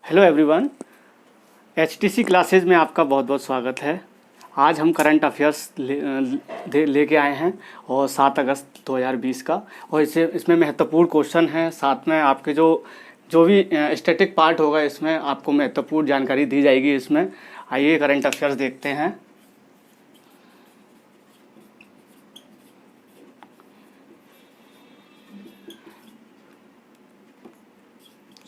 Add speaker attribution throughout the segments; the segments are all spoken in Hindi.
Speaker 1: हेलो एवरीवन, एचटीसी क्लासेज में आपका बहुत बहुत स्वागत है। आज हम करंट अफेयर्स लेके आए हैं और 7 अगस्त 2020 का, और इसमें महत्वपूर्ण क्वेश्चन हैं। साथ में आपके जो भी स्टैटिक पार्ट होगा इसमें आपको महत्वपूर्ण जानकारी दी जाएगी। इसमें आइए करंट अफेयर्स देखते हैं।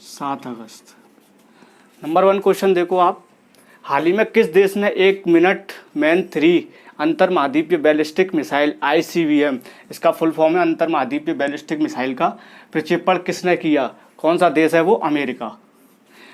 Speaker 1: सात अगस्त नंबर 1 क्वेश्चन देखो आप। हाल ही में किस देश ने 1 मिनट मैन 3 अंतर महाद्वीपीय बैलिस्टिक मिसाइल ICBM, इसका फुल फॉर्म है अंतर महाद्वीपीय बैलिस्टिक मिसाइल का प्रक्षेपण किसने किया? कौन सा देश है वो?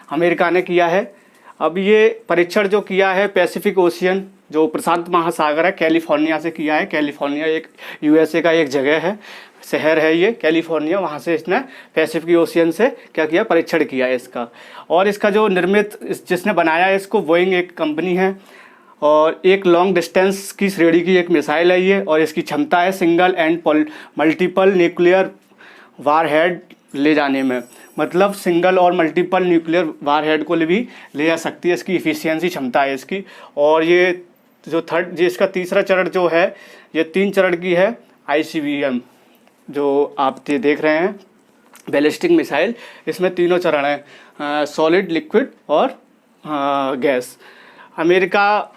Speaker 1: अमेरिका ने किया है। अब ये परीक्षण जो किया है पैसिफिक ओशियन, जो प्रशांत महासागर है, कैलिफोर्निया से किया है। कैलिफोर्निया एक USA का एक जगह है, शहर है ये कैलिफोर्निया। वहाँ से इसने पैसिफिक ओशियन से क्या किया? परीक्षण किया है इसका। और इसका जो निर्मित जिसने बनाया है इसको बोइंग एक कंपनी है, और एक लॉन्ग डिस्टेंस की श्रेणी की एक मिसाइल है ये। और इसकी क्षमता है single and multiple nuclear warhead ले जाने में, मतलब सिंगल और मल्टीपल न्यूक्लियर वारहेड को भी ले जा सकती है। इसकी इफिशियंसी क्षमता है इसकी। और ये जो इसका तीसरा चरण जो है ये 3 चरण की है ICBM, जो आप ये देख रहे हैं बैलिस्टिक मिसाइल। इसमें तीनों चरण हैं, सॉलिड, लिक्विड और गैस। अमेरिका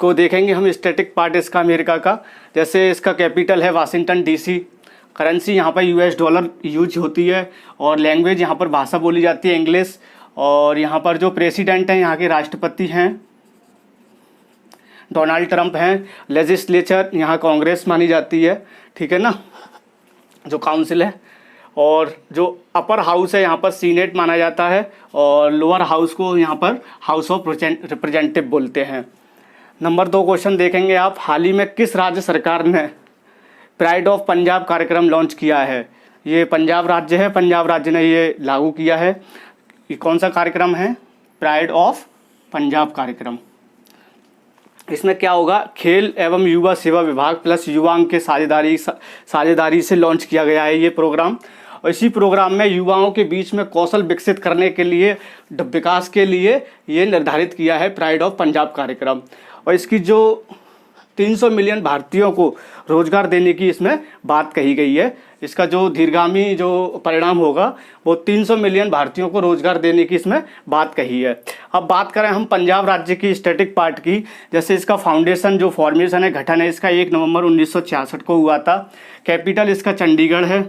Speaker 1: को देखेंगे हम स्टैटिक पार्ट इसका अमेरिका का। जैसे इसका कैपिटल है वाशिंगटन DC। करेंसी यहाँ पर US डॉलर यूज होती है, और लैंग्वेज यहाँ पर भाषा बोली जाती है इंग्लिश। और यहाँ पर जो प्रेसिडेंट हैं, यहाँ के राष्ट्रपति हैं डोनाल्ड ट्रंप हैं। लेजिस्लेचर यहाँ कांग्रेस मानी जाती है, ठीक है ना, जो काउंसिल है। और जो अपर हाउस है यहाँ पर सीनेट माना जाता है, और लोअर हाउस को यहाँ पर हाउस ऑफ रिप्रेजेंटेटिव बोलते हैं। नंबर 2 क्वेश्चन देखेंगे आप। हाल ही में किस राज्य सरकार ने प्राइड ऑफ पंजाब कार्यक्रम लॉन्च किया है? ये पंजाब राज्य है, पंजाब राज्य ने ये लागू किया है। ये कौन सा कार्यक्रम है? प्राइड ऑफ पंजाब कार्यक्रम। इसमें क्या होगा? खेल एवं युवा सेवा विभाग प्लस युवांग के साझेदारी से लॉन्च किया गया है ये प्रोग्राम। और इसी प्रोग्राम में युवाओं के बीच में कौशल विकसित करने के लिए, विकास के लिए ये निर्धारित किया है प्राइड ऑफ पंजाब कार्यक्रम। और इसकी जो 300 मिलियन भारतीयों को रोजगार देने की इसमें बात कही गई है। इसका जो दीर्घगामी जो परिणाम होगा वो 300 मिलियन भारतीयों को रोजगार देने की इसमें बात कही है। अब बात करें हम पंजाब राज्य की स्टैटिक पार्ट की। जैसे इसका फाउंडेशन जो फॉर्मेशन है, गठन है इसका 1 नवंबर 1966 को हुआ था। कैपिटल इसका चंडीगढ़ है।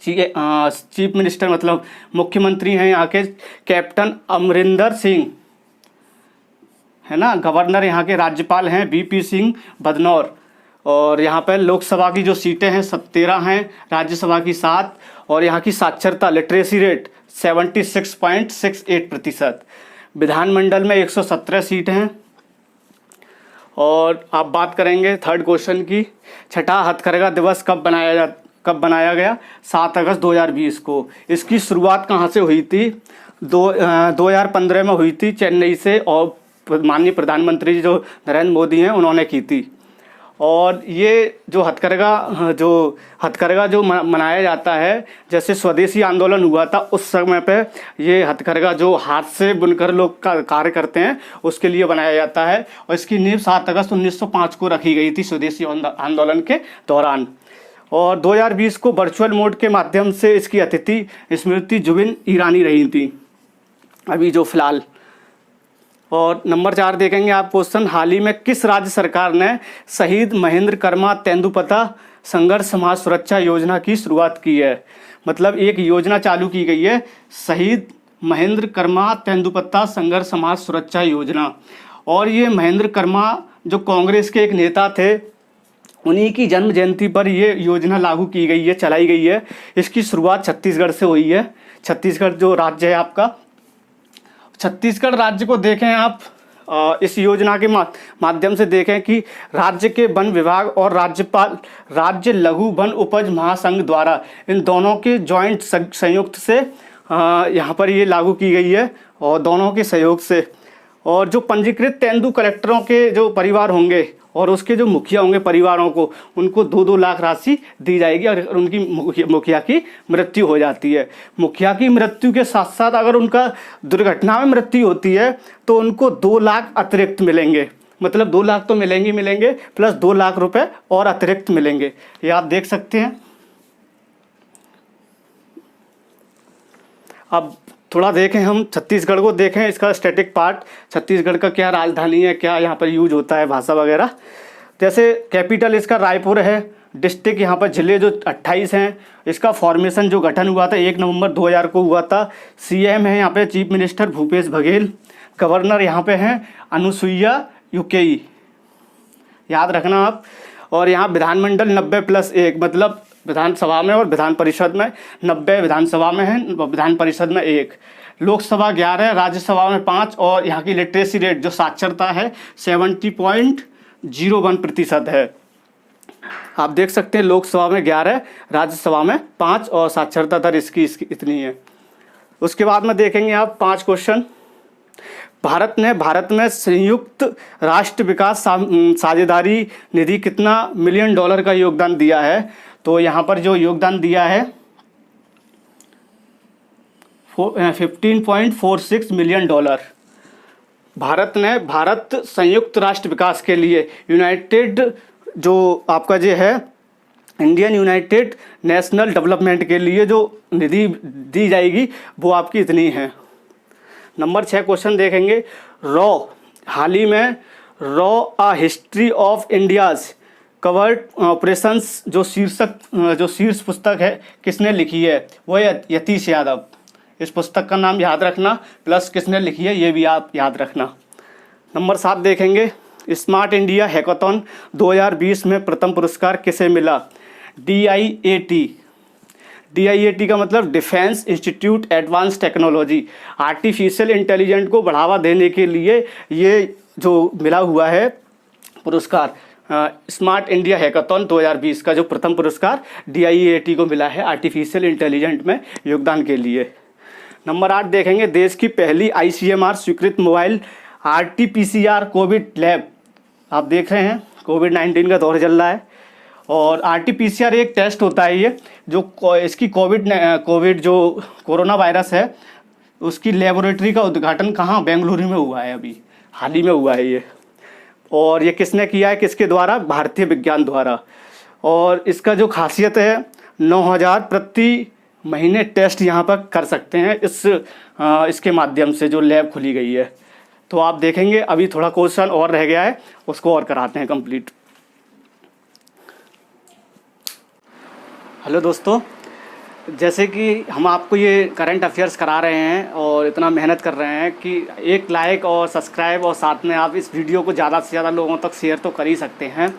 Speaker 1: चीफ मिनिस्टर मतलब मुख्यमंत्री हैं यहाँ के कैप्टन अमरिंदर सिंह, है ना। गवर्नर यहाँ के राज्यपाल हैं VP सिंह बदनौर। और यहाँ पर लोकसभा की जो सीटें हैं 13 हैं, राज्यसभा की 7। और यहाँ की साक्षरता लिटरेसी रेट 76.68%। विधानमंडल में 117 सीट हैं। और आप बात करेंगे थर्ड क्वेश्चन की। छठा हथकरघा दिवस कब बनाया गया? 7 अगस्त 2020 को। इसकी शुरुआत कहाँ से हुई थी? 2015 में हुई थी चेन्नई से, और माननीय प्रधानमंत्री जो नरेंद्र मोदी हैं उन्होंने की थी। और ये जो हथकरघा जो मनाया जाता है, जैसे स्वदेशी आंदोलन हुआ था उस समय पे ये हथकरघा जो हाथ से बुनकर लोग कार्य करते हैं उसके लिए बनाया जाता है। और इसकी नींव 7 अगस्त 1905 को रखी गई थी स्वदेशी आंदोलन के दौरान। और 2020 को वर्चुअल मोड के माध्यम से इसकी अतिथि स्मृति जुबिन ईरानी रही थी अभी जो फिलहाल। और नंबर 4 देखेंगे आप क्वेश्चन। हाल ही में किस राज्य सरकार ने शहीद महेंद्र कर्मा तेंदुपत्ता संघर्ष समाज सुरक्षा योजना की शुरुआत की है? मतलब एक योजना चालू की गई है, शहीद महेंद्र कर्मा तेंदुपत्ता संघर्ष समाज सुरक्षा योजना। और ये महेंद्र कर्मा जो कांग्रेस के एक नेता थे, उन्हीं की जन्म जयंती पर ये योजना लागू की गई है, चलाई गई है। इसकी शुरुआत छत्तीसगढ़ से हुई है। छत्तीसगढ़ जो राज्य है आपका, छत्तीसगढ़ राज्य को देखें आप, इस योजना के माध्यम से देखें कि राज्य के वन विभाग और राज्य लघु वन उपज महासंघ द्वारा इन दोनों के जॉइंट संयुक्त से यहाँ पर ये लागू की गई है, और दोनों के सहयोग से। और जो पंजीकृत तेंदु कलेक्टरों के जो परिवार होंगे और उसके जो मुखिया होंगे परिवारों को, उनको 2-2 लाख राशि दी जाएगी अगर उनकी मुखिया की मृत्यु हो जाती है। मुखिया की मृत्यु के साथ साथ अगर उनका दुर्घटना में मृत्यु होती है तो उनको 2 लाख अतिरिक्त मिलेंगे, मतलब 2 लाख तो मिलेंगे प्लस 2 लाख रुपए और अतिरिक्त मिलेंगे। ये आप देख सकते हैं। अब थोड़ा देखें हम छत्तीसगढ़ को, देखें इसका स्टैटिक पार्ट, छत्तीसगढ़ का क्या राजधानी है, क्या यहाँ पर यूज होता है भाषा वगैरह। जैसे कैपिटल इसका रायपुर है, डिस्ट्रिक्ट यहाँ पर जिले जो 28 हैं, इसका फॉर्मेशन जो गठन हुआ था 1 नवंबर 2000 को हुआ था। सीएम है यहाँ पे chief minister Bhupesh Baghel, governor यहाँ पे हैं अनुसुईया उइके, याद रखना आप। और यहाँ विधानमंडल 90+1, मतलब विधानसभा में और विधान परिषद में 90 विधानसभा में है, विधान परिषद में 1, लोकसभा 11, राज्यसभा में 5। और यहाँ की लिटरेसी रेट जो साक्षरता है 70.01% है। आप देख सकते हैं लोकसभा में 11, राज्यसभा में 5 और साक्षरता दर इसकी इतनी है। उसके बाद में देखेंगे आप 5 क्वेश्चन। भारत में संयुक्त राष्ट्र विकास साझेदारी निधि कितना $1 मिलियन का योगदान दिया है? तो यहाँ पर जो योगदान दिया है 15.46 $मिलियन। भारत संयुक्त राष्ट्र विकास के लिए यूनाइटेड जो आपका जो है इंडियन यूनाइटेड नेशनल डेवलपमेंट के लिए जो निधि दी जाएगी वो आपकी इतनी है। नंबर 6 क्वेश्चन देखेंगे। हाल ही में a history of India's covered operations जो शीर्ष पुस्तक है किसने लिखी है? वो है यतीश यादव। इस पुस्तक का नाम याद रखना, प्लस किसने लिखी है ये भी आप याद रखना। नंबर 7 देखेंगे। स्मार्ट इंडिया हैकाथॉन 2020 में प्रथम पुरस्कार किसे मिला? DIAT का मतलब defence institute advance technology. Artificial intelligent को बढ़ावा देने के लिए ये जो मिला हुआ है पुरस्कार, स्मार्ट इंडिया हैकाथॉन 2020 का जो प्रथम पुरस्कार DIAT को मिला है आर्टिफिशियल इंटेलिजेंट में योगदान के लिए। नंबर 8 देखेंगे। देश की पहली ICMR स्वीकृत मोबाइल RT-PCR कोविड लैब। आप देख रहे हैं कोविड-19 का दौर चल रहा है और RT-PCR एक टेस्ट होता है ये जो इसकी कोविड जो कोरोना वायरस है उसकी लेबोरेटरी का उद्घाटन कहाँ? बेंगलुरु में हुआ है, अभी हाल ही में हुआ है ये। और ये किसने किया है? किसके द्वारा? भारतीय विज्ञान द्वारा। और इसका जो खासियत है 9000 प्रति महीने टेस्ट यहाँ पर कर सकते हैं इसके माध्यम से जो लैब खुली गई है। तो आप देखेंगे अभी थोड़ा क्वेश्चन और रह गया है, उसको और कराते हैं कंप्लीट। हेलो दोस्तों, जैसे कि हम आपको ये करंट अफेयर्स करा रहे हैं और इतना मेहनत कर रहे हैं कि एक लाइक और सब्सक्राइब और साथ में आप इस वीडियो को ज़्यादा से ज़्यादा लोगों तक शेयर तो कर ही सकते हैं।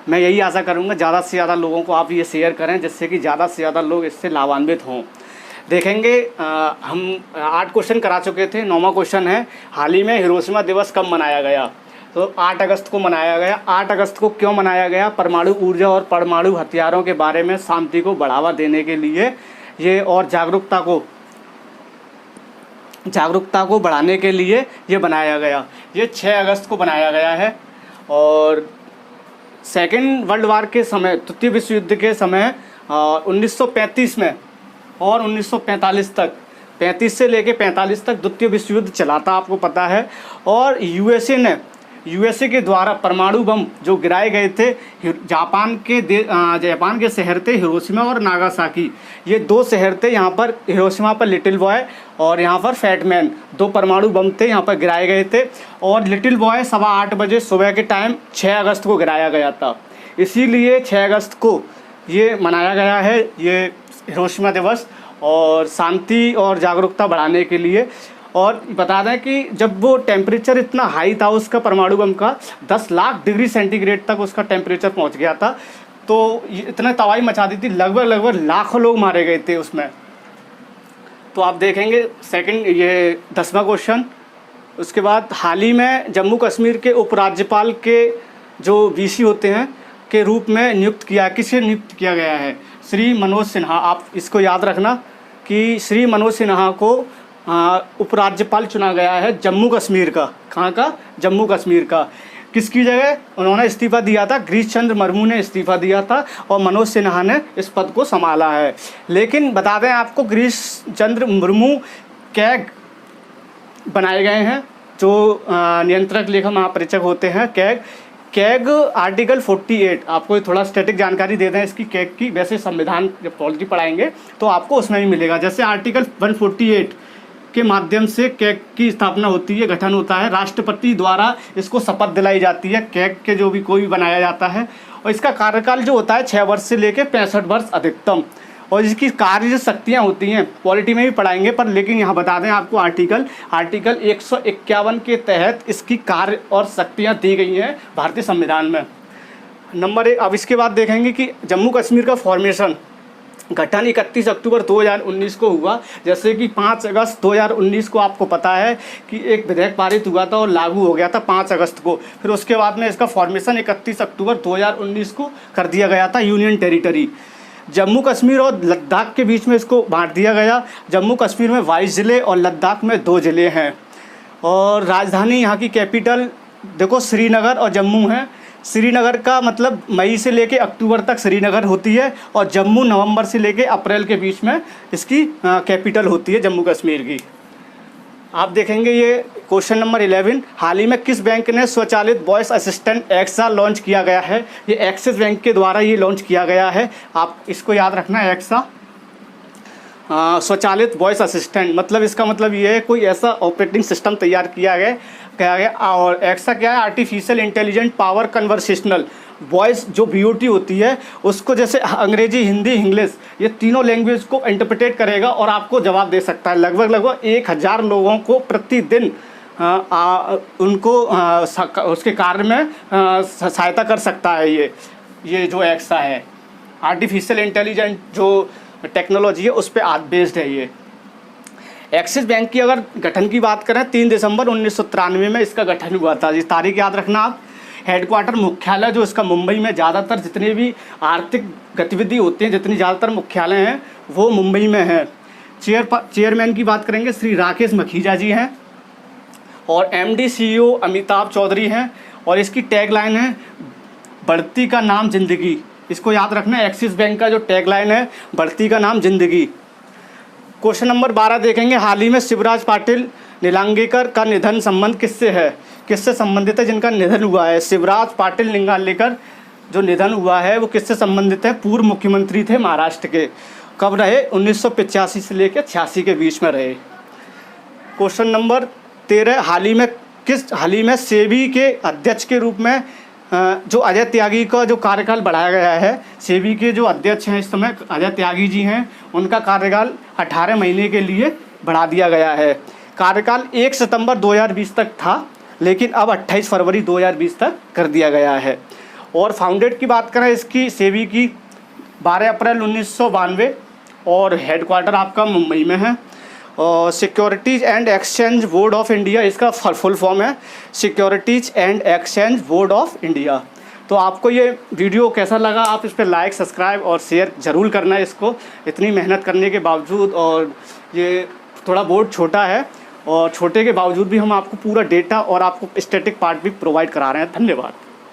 Speaker 1: मैं यही आशा करूँगा ज़्यादा से ज़्यादा लोगों को आप ये शेयर करें जिससे कि ज़्यादा से ज़्यादा लोग इससे लाभान्वित हों। देखेंगे हम 8 क्वेश्चन करा चुके थे, 9वां क्वेश्चन है हाल ही में हिरोशिमा दिवस कब मनाया गया? तो 8 अगस्त को मनाया गया। 8 अगस्त को क्यों मनाया गया? परमाणु ऊर्जा और परमाणु हथियारों के बारे में शांति को बढ़ावा देने के लिए ये और जागरूकता को बढ़ाने के लिए ये बनाया गया। ये 6 अगस्त को बनाया गया है। और सेकेंड वर्ल्ड वार के समय, द्वितीय विश्व युद्ध के समय 1935 में और 1945 तक, 35 से लेके 45 तक द्वितीय विश्व युद्ध चला था, आपको पता है। और यूएसए के द्वारा परमाणु बम जो गिराए गए थे जापान के शहर थे हिरोशिमा और नागासाकी। ये 2 शहर थे, यहाँ पर हिरोशिमा पर लिटिल बॉय और यहाँ पर फैट मैन, 2 परमाणु बम थे यहाँ पर गिराए गए थे। और लिटिल बॉय 8:15 बजे सुबह के टाइम 6 अगस्त को गिराया गया था, इसीलिए 6 अगस्त को ये मनाया गया है ये हिरोशिमा दिवस, और शांति और जागरूकता बढ़ाने के लिए। और बता दें कि जब वो टेम्परेचर इतना हाई था उसका परमाणु बम का 10 लाख डिग्री सेंटीग्रेड तक उसका टेम्परेचर पहुंच गया था, तो इतने तबाही मचा दी थी, लगभग लाखों लोग मारे गए थे उसमें। तो आप देखेंगे सेकंड ये 10वां क्वेश्चन। उसके बाद हाल ही में जम्मू कश्मीर के उपराज्यपाल के जो VC होते हैं के रूप में किसे नियुक्त किया गया है? श्री मनोज सिन्हा। आप इसको याद रखना कि श्री मनोज सिन्हा को उपराज्यपाल चुना गया है जम्मू कश्मीर का। कहाँ का? जम्मू कश्मीर का। किसकी जगह उन्होंने इस्तीफा दिया था? गिरीश चंद्र मुर्मू ने इस्तीफा दिया था और मनोज सिन्हा ने इस पद को संभाला है। लेकिन बता दें आपको, गिरीश चंद्र मुर्मू कैग बनाए गए हैं, जो नियंत्रक लेखा महापरीक्षक होते हैं कैग आर्टिकल 48, आपको थोड़ा स्टैटिक जानकारी दे दें इसकी कैग की। वैसे संविधान जब पॉलिटी पढ़ाएंगे तो आपको उसमें भी मिलेगा। जैसे आर्टिकल 148 के माध्यम से कैग की स्थापना होती है, गठन होता है, राष्ट्रपति द्वारा इसको शपथ दिलाई जाती है। कैग के जो भी कोई भी बनाया जाता है और इसका कार्यकाल जो होता है 6 वर्ष से लेकर 65 वर्ष अधिकतम। और इसकी कार्य शक्तियाँ होती हैं, पॉलिटी में भी पढ़ाएंगे पर, लेकिन यहाँ बता दें आपको आर्टिकल 151 के तहत इसकी कार्य और शक्तियाँ दी गई हैं भारतीय संविधान में। नंबर 1, अब इसके बाद देखेंगे कि जम्मू कश्मीर का फॉर्मेशन गठन 31 अक्टूबर 2019 को हुआ। जैसे कि 5 अगस्त 2019 को आपको पता है कि एक विधेयक पारित हुआ था और लागू हो गया था 5 अगस्त को। फिर उसके बाद में इसका फॉर्मेशन 31 अक्टूबर 2019 को कर दिया गया था। यूनियन टेरिटरी जम्मू कश्मीर और लद्दाख के बीच में इसको बांट दिया गया। जम्मू कश्मीर में 22 ज़िले और लद्दाख में 2 ज़िले हैं। और राजधानी यहाँ की कैपिटल देखो श्रीनगर और जम्मू है। श्रीनगर का मतलब मई से लेके अक्टूबर तक श्रीनगर होती है और जम्मू नवंबर से लेके अप्रैल के बीच में इसकी कैपिटल होती है जम्मू कश्मीर की। आप देखेंगे ये क्वेश्चन नंबर 11, हाल ही में किस बैंक ने स्वचालित वॉइस असिस्टेंट एक्सा लॉन्च किया गया है? ये एक्सिस बैंक के द्वारा ये लॉन्च किया गया है। आप इसको याद रखना, एक्सा स्वचालित वॉइस असिस्टेंट, मतलब इसका मतलब ये है कोई ऐसा ऑपरेटिंग सिस्टम तैयार किया गया। और एक्सा क्या है? Artificial intelligent power conversational voice जो BOT होती है उसको, जैसे अंग्रेजी, हिंदी, इंग्लिश, ये तीनों लैंग्वेज को इंटरप्रेटेट करेगा और आपको जवाब दे सकता है। लगभग 1000 लोगों को प्रतिदिन उनको उसके कार्य में सहायता कर सकता है। ये जो एक्सा है आर्टिफिशियल इंटेलिजेंट जो टेक्नोलॉजी है उस पर बेस्ड है। ये एक्सिस बैंक की अगर गठन की बात करें 3 दिसंबर 1993 में इसका गठन हुआ था। ये तारीख याद रखना आप। हेडक्वार्टर मुख्यालय जो इसका मुंबई में, ज़्यादातर जितने भी आर्थिक गतिविधि होती हैं, जितनी ज़्यादातर मुख्यालय हैं वो मुंबई में हैं। चेयरमैन की बात करेंगे श्री राकेश मखीजा जी हैं और MD CEO अमिताभ चौधरी हैं। और इसकी टैगलाइन है बढ़ती का नाम जिंदगी। इसको याद रखना, एक्सिस बैंक का जो टैगलाइन है बढ़ती का नाम जिंदगी। क्वेश्चन नंबर 12 देखेंगे, हाल ही में शिवराज पाटिल निलंगेकर का निधन संबंध किससे है? किससे संबंधित है जिनका निधन हुआ है? शिवराज पाटिल निलंगेकर जो निधन हुआ है वो किससे संबंधित है? पूर्व मुख्यमंत्री थे महाराष्ट्र के। कब रहे? 1985 से लेकर 86 के बीच में रहे। क्वेश्चन नंबर 13, हाल ही में सेबी के अध्यक्ष के रूप में जो अजय त्यागी का जो कार्यकाल बढ़ाया गया है। सेबी के जो अध्यक्ष हैं इस समय अजय त्यागी जी हैं, उनका कार्यकाल 18 महीने के लिए बढ़ा दिया गया है। कार्यकाल 1 सितंबर 2020 तक था, लेकिन अब 28 फरवरी 2020 तक कर दिया गया है। और फाउंडेड की बात करें इसकी, सेबी की 12 अप्रैल 1992 और हेडक्वार्टर आपका मुंबई में है। और securities and exchange board of India इसका फुल फॉर्म है, securities and exchange board of India. तो आपको ये वीडियो कैसा लगा? आप इस पर लाइक, सब्सक्राइब और शेयर ज़रूर करना है इसको, इतनी मेहनत करने के बावजूद। और ये थोड़ा बोर्ड छोटा है और छोटे के बावजूद भी हम आपको पूरा डेटा और आपको स्टैटिक पार्ट भी प्रोवाइड करा रहे हैं। धन्यवाद।